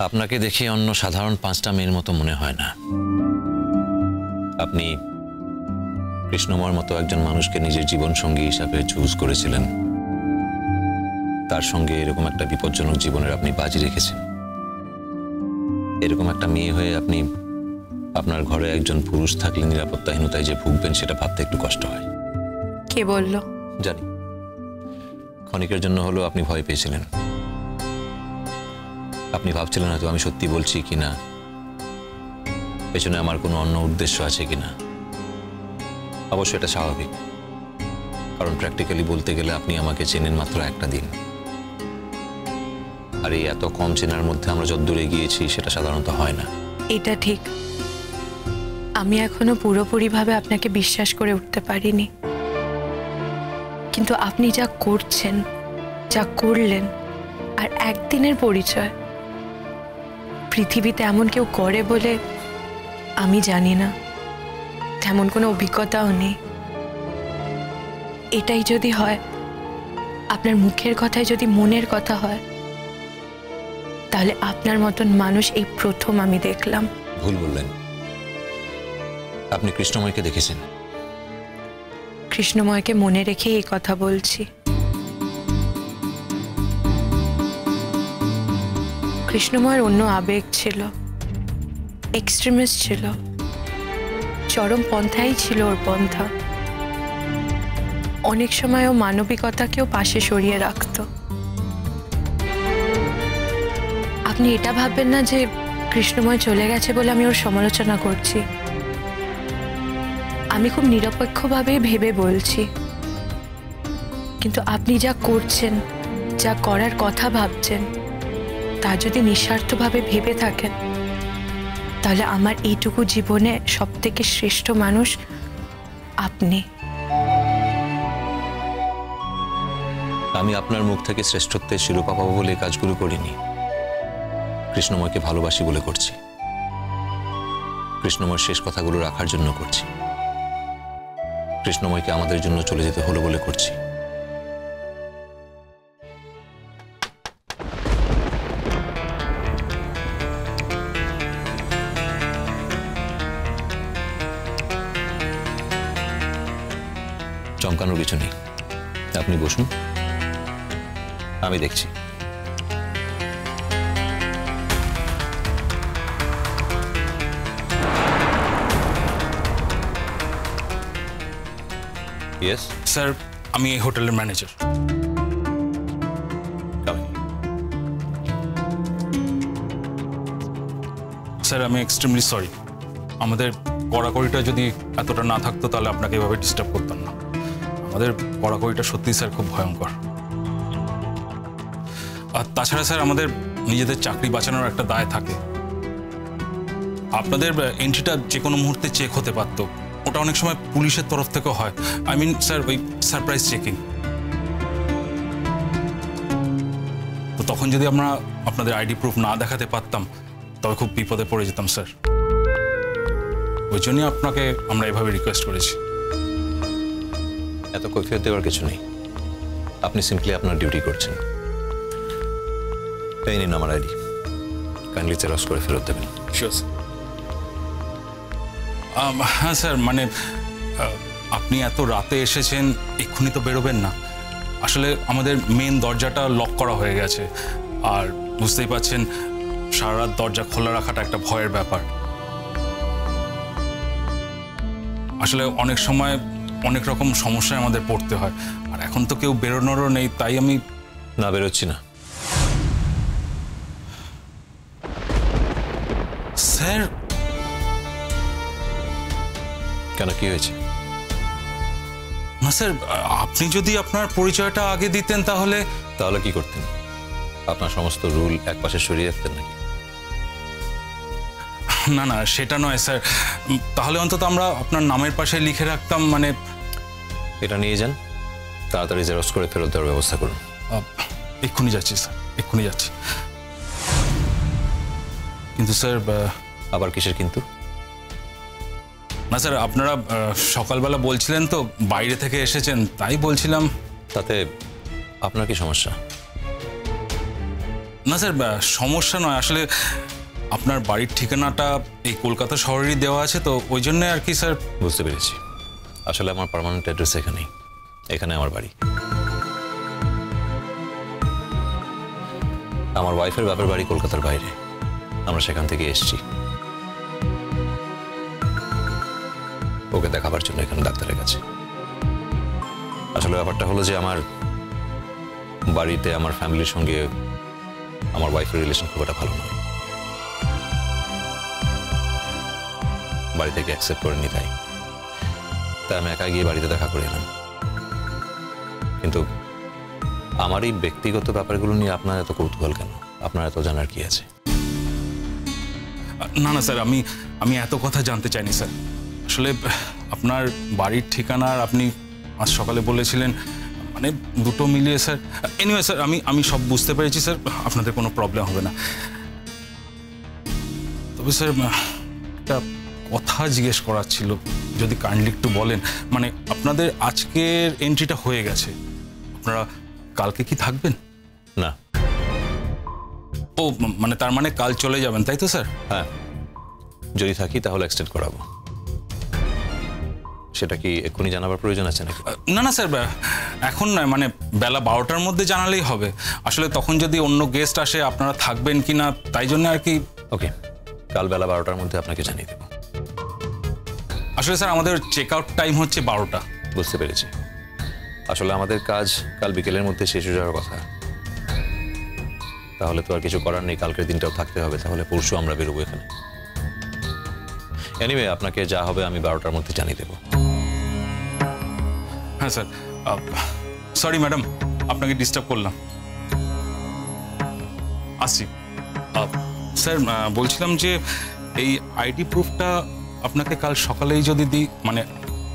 আপনাকে দেখে অন্য সাধারণ 5টা মেয়ের মতো মনে হয় না। আপনি কৃষ্ণময়ের মতো একজন মানুষকে নিজের জীবন সঙ্গী হিসাবে চুজ করেছিলেন, তার সঙ্গে এরকম একটা বিপজ্জনক জীবনের আপনি বাজি রেখেছেন। এরকম একটা মেয়ে হয়ে আপনি আপনার ঘরে একজন পুরুষ থাকলে নিরাপত্তাহীনতায় যে ভুগবেন সেটা ভাবতে একটু কষ্ট হয়। কে বলল? জানি, ক্ষণিকের জন্য হলেও আপনি ভয় পেয়েছিলেন। আপনি ভাবছিলেন হয়তো আমি সত্যি বলছি কিনা, পেছনে আমার কোনো অন্য উদ্দেশ্য আছে কিনা। অবশ্যই এটা স্বাভাবিক, কারণ প্র্যাকটিক্যালি বলতে গেলে আপনি আমাকে চেনেন মাত্র একটা দিন, আর এই এত কম চেনার মধ্যে আমরা যতদূর এগিয়েছি সেটা সাধারণত হয় না। এটা ঠিক, আমি এখনো পুরোপুরিভাবে আপনাকে বিশ্বাস করে উঠতে পারিনি, কিন্তু আপনি যা করছেন, যা করলেন, আর একদিনের পরিচয় পৃথিবীতে এমন কেউ করে বলে আমি জানি না, তেমন কোনো অভিজ্ঞতাও নেই। এটাই যদি হয়, আপনার মুখের কথায় যদি মনের কথা হয়, তাহলে আপনার মতন মানুষ এই প্রথম আমি দেখলাম। ভুল বললেন, আপনি কৃষ্ণময়কে দেখেছেন। কৃষ্ণময়কে মনে রেখে এই কথা বলছি। কৃষ্ণময়ের অন্য আবেগ ছিল, এক্সট্রিমিস্ট ছিল, চরম পন্থাই ছিল ওর পন্থা। অনেক সময় ও মানবিকতাকেও পাশে সরিয়ে রাখত। আপনি এটা ভাববেন না যে কৃষ্ণময় চলে গেছে বলে আমি ওর সমালোচনা করছি। আমি খুব নিরপেক্ষভাবে ভেবে বলছি, কিন্তু আপনি যা করছেন, যা করার কথা ভাবছেন, তা যদি নিঃস্বার্থভাবে ভেবে থাকেন, তাহলে আমার এইটুকু জীবনে সবথেকে শ্রেষ্ঠ মানুষ আপনি। আমি আপনার মুখ থেকে শ্রেষ্ঠত্বের শিরোপা পাবো বলে কাজগুলো করিনি, কৃষ্ণময়কে ভালোবাসি বলে করছি। কৃষ্ণময়ের শেষ কথাগুলো রাখার জন্য করছি, কৃষ্ণময়কে আমাদের জন্য চলে যেতে হলো বলে করছি। চমকানোর কিছু নেই, আপনি বসুন, আমি দেখছি। ইয়েস স্যার, আমি এই হোটেলের ম্যানেজার। স্যার, আমি এক্সট্রিমলি সরি। আমাদের কড়াকড়িটা যদি এতটা না থাকতো তাহলে আপনাকে এভাবে ডিস্টার্ব করতাম না। আমাদের কড়াকড়িটা সত্যি স্যার খুব ভয়ঙ্কর। আর তাছাড়া স্যার আমাদের নিজেদের চাকরি বাঁচানোর একটা দায় থাকে। আপনাদের এন্ট্রিটা যে কোনো মুহূর্তে চেক হতে পারত, ওটা অনেক সময় পুলিশের তরফ থেকে হয়। আই মিন স্যার, ওই সারপ্রাইজ চেকিং। তো তখন যদি আমরা আপনাদের আইডি প্রুফ না দেখাতে পারতাম তবে খুব বিপদে পড়ে যেতাম স্যার। ওই জন্যই আপনাকে আমরা এভাবে রিকোয়েস্ট করেছি। এত কৈফিয়ত দেওয়ার কিছু নেই, আপনি সিম্পলি আপনার ডিউটি করছেন। এই নিন আমার আইডি, কাইন্ডলি জেরক্স করে ফেরত দেবেন। Sure sir. হ্যাঁ স্যার, মানে আপনি এত রাতে এসেছেন, এক্ষুনি তো বেরোবেন না। আসলে আমাদের মেন দরজাটা লক করা হয়ে গেছে, আর বুঝতেই পারছেন সারা রাত দরজা খোলা রাখাটা একটা ভয়ের ব্যাপার। আসলে অনেক সময় অনেক রকম সমস্যায় আমাদের পড়তে হয়, আর এখন তো কেউ বেরোনোরও নেই, তাই আমি না বেরোচ্ছি না। স্যার। কেন, কি হয়েছে? না স্যার, আপনি যদি আপনার পরিচয়টা আগে দিতেন তাহলে। তাহলে কি করতেন? আপনার সমস্ত রুল একপাশে সরিয়ে রাখতেন নাকি? না না, সেটা নয় স্যার। তাহলে অন্তত আমরা আপনার নামের পাশে লিখে রাখতাম। মানে এটা নিয়ে যান, তাড়াতাড়ি জেরক্স করে ফেরত দেওয়ার ব্যবস্থা করুন। এক্ষুনি যাচ্ছি স্যার, এক্ষুনি যাচ্ছি। কিন্তু স্যার। আবার কিসের কিন্তু? না স্যার, আপনারা সকালবেলা বলছিলেন তো বাইরে থেকে এসেছেন, তাই বলছিলাম। তাতে আপনার কি সমস্যা? না স্যার, সমস্যা নয়, আসলে আপনার বাড়ির ঠিকানাটা এই কলকাতা শহরেরই দেওয়া আছে, তো ওই জন্য আর কি স্যার। বুঝতে পেরেছি। আসলে আমার পার্মানেন্ট অ্যাড্রেস এখানেই, এখানে আমার বাড়ি। আমার ওয়াইফের বাপের বাড়ি কলকাতার বাইরে, আমরা সেখান থেকে এসেছি ওকে দেখাবার জন্য এখানে ডাক্তারের কাছে। আসলে ব্যাপারটা হলো যে আমার বাড়িতে আমার ফ্যামিলির সঙ্গে আমার ওয়াইফের রিলেশন খুব একটা ভালো নয়, বাড়ি থেকে অ্যাকসেপ্ট করেনি, তাই আমি একা গিয়ে বাড়িতে দেখা করে এলাম। কিন্তু আমার এই ব্যক্তিগত ব্যাপারগুলো নিয়ে আপনার এত কৌতূহল কেন? আপনার এত জানার কি আছে? না না স্যার, আমি এত কথা জানতে চাইনি স্যার। আসলে আপনার বাড়ির ঠিকানা আর আপনি আজ সকালে বলেছিলেন, মানে দুটো মিলিয়ে স্যার। এনিওয়ে স্যার, আমি সব বুঝতে পেরেছি স্যার, আপনাদের কোনো প্রবলেম হবে না। তবে স্যার একটা কথা জিজ্ঞেস করার ছিল, যদি কাইন্ডলি একটু বলেন। মানে আপনাদের আজকের এন্ট্রিটা হয়ে গেছে, আপনারা কালকে কি থাকবেন? না। ও মানে তার মানে কাল চলে যাবেন, তাই তো স্যার? হ্যাঁ, যদি থাকি তাহলে এক্সটেন্ড করাবো। সেটা কি এক্ষুনি জানাবার প্রয়োজন আছে নাকি? না না স্যার, এখন নয়, মানে বেলা 12টার মধ্যে জানালেই হবে। আসলে তখন যদি অন্য গেস্ট আসে আপনারা থাকবেন কি না, তাই জন্য আর কি। ওকে, কাল বেলা 12টার মধ্যে আপনাকে জানিয়ে দেবো। আসলে স্যার আমাদের চেক আউট টাইম হচ্ছে 12টা। বুঝতে পেরেছি। আসলে আমাদের কাজ কাল বিকেলের মধ্যে শেষ হয়ে যাওয়ার কথা, তাহলে তো আর কিছু করার নেই, কালকের দিনটাও থাকতে হবে। তাহলে পরশু আমরা বেরোবো এখানে। এনিওয়ে আপনাকে যা হবে আমি 12টার মধ্যে জানিয়ে দেবো। হ্যাঁ স্যার, সরি ম্যাডাম, আপনাকে ডিস্টার্ব করলাম। আসছি। স্যার বলছিলাম যে এই আইডি প্রুফটা আপনাকে কাল সকালেই যদি দিই, মানে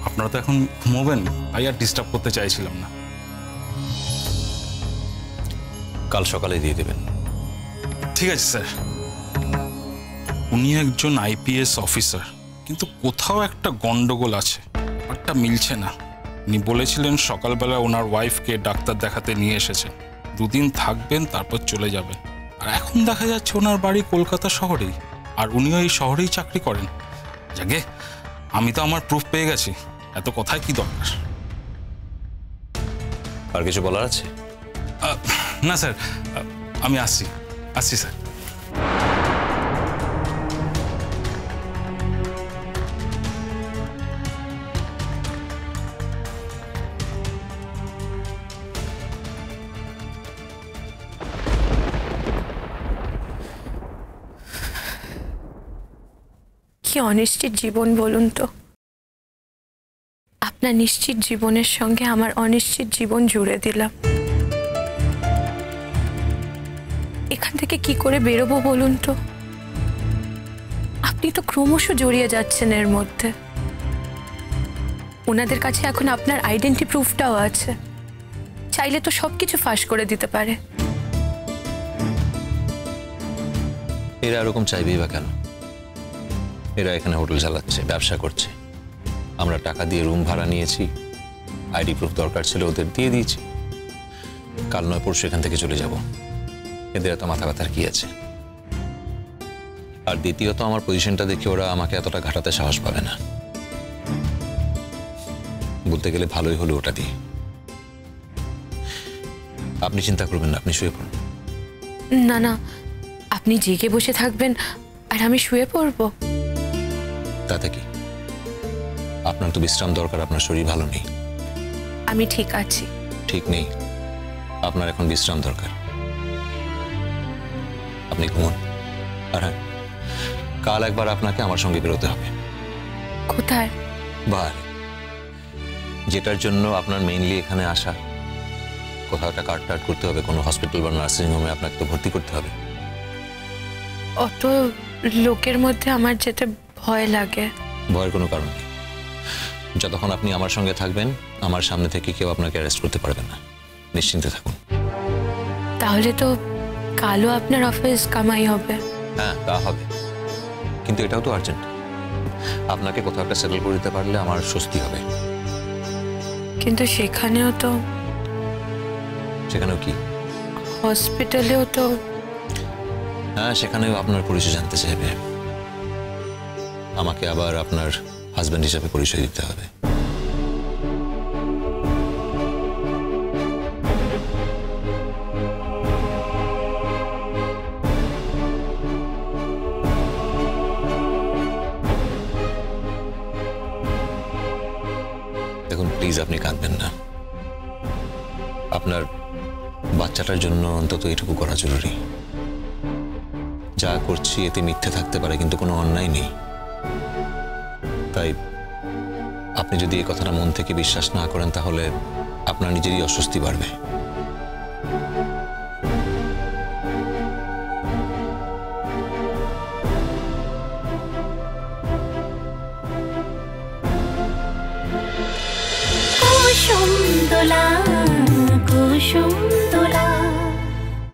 আপনারা তো এখন ঘুমোবেন, তাই আর ডিস্টার্ব করতে চাইছিলাম না। কাল সকালে দিয়ে দেবেন। ঠিক আছে স্যার। উনি একজন আইপিএস অফিসার, কিন্তু কোথাও একটা গন্ডগোল আছে, একটা মিলছে না। উনি বলেছিলেন সকালবেলা ওনার ওয়াইফকে ডাক্তার দেখাতে নিয়ে এসেছেন, 2 দিন থাকবেন তারপর চলে যাবেন। আর এখন দেখা যাচ্ছে ওনার বাড়ি কলকাতা শহরেই, আর উনিও এই শহরেই চাকরি করেন। যাকে আমি তো আমার প্রুফ পেয়ে গেছি, এত কথায় কি দরকার? আর কিছু বলার আছে? না স্যার, আমি আসছি স্যার। কি অনিশ্চিত জীবন বলুন তো। আপনার নিশ্চিত জীবনের সঙ্গে আমার অনিশ্চিত জীবন জুড়ে দিলাম। এখান থেকে কি করে বেরোবো বলুন তো? আপনি তো ক্রমশ জড়িয়ে যাচ্ছেন এর মধ্যে। ওনাদের কাছে এখন আপনার আইডেন্টি প্রুফটাও আছে, চাইলে তো সবকিছু ফাঁস করে দিতে পারে। এরা এরকম চাইবেই বা কেন? এরা এখানে হোটেল চালাচ্ছে, ব্যবসা করছে, আমরা টাকা দিয়ে রুম ভাড়া নিয়েছি, আইডি প্রুফ দরকার ছিল ওদের দিয়ে দিয়েছি। কাল নয় পরশু এখান থেকে চলে যাব। এদের এত মাথা ব্যথার কি আছে? আর দ্বিতীয়ত আমার পজিশনটা দেখে ওরা আমাকে এতটা ঘাটাতে সাহস পাবে না। বলতে গেলে ভালোই হলো ওটা দিয়ে। আপনি চিন্তা করবেন না, আপনি শুয়ে পড়ুন। না না, আপনি জেগে বসে থাকবেন আর আমি শুয়ে পড়ব? তাতে কি? আপনার তো বিশ্রাম দরকার, আপনার শরীর ভালো নেই। আমি ঠিক আছি। ঠিক নেই, আপনার এখন বিশ্রাম দরকার। আপনি ঘুমুন। আর হ্যাঁ, কাল একবার আপনাকে আমার সঙ্গে বেরোতে হবে। কোথায়? বাইরে। যেটার জন্য আপনার মেইনলি এখানে আসা, কোথাও একটা কার্ড টার্ড করতে হবে, কোনো হসপিটাল বা নার্সিং হোমে আপনাকে তো ভর্তি করতে হবে। অত লোকের মধ্যে আমার যেতে ভয় লাগে। ভয়ের কোনো কারণ নেই। যতক্ষণ আপনি আমার সঙ্গে থাকবেন, আমার সামনে থেকে কেউ আপনাকে অ্যারেস্ট করতে পারবে না, নিশ্চিন্তে থাকুন। তাহলে তো কালও আপনার অফিস কামাই হবে। হ্যাঁ, তা হবে, কিন্তু এটাও তো আর্জেন্ট। আপনাকে কোথাও একটা সেটেল করে দিতে পারলে আমার স্বস্তি হবে। কিন্তু সেখানেও কি? হসপিটালেও তো হ্যাঁ, সেখানেও আপনার পরিচয় জানতে চাইবে। আমাকে আবার আপনার হাজব্যান্ড হিসেবে পরিচয় দিতে হবে। দেখুন, প্লিজ আপনি কাঁদবেন না। আপনার বাচ্চাটার জন্য অন্তত এটুকু করা জরুরি। যা করছি এতে মিথ্যে থাকতে পারে, কিন্তু কোনো অন্যায় নেই। তাই আপনি যদি এই কথাটা মন থেকে বিশ্বাস না করেন, তাহলে আপনার নিজেরই অস্বস্তি বাড়বে।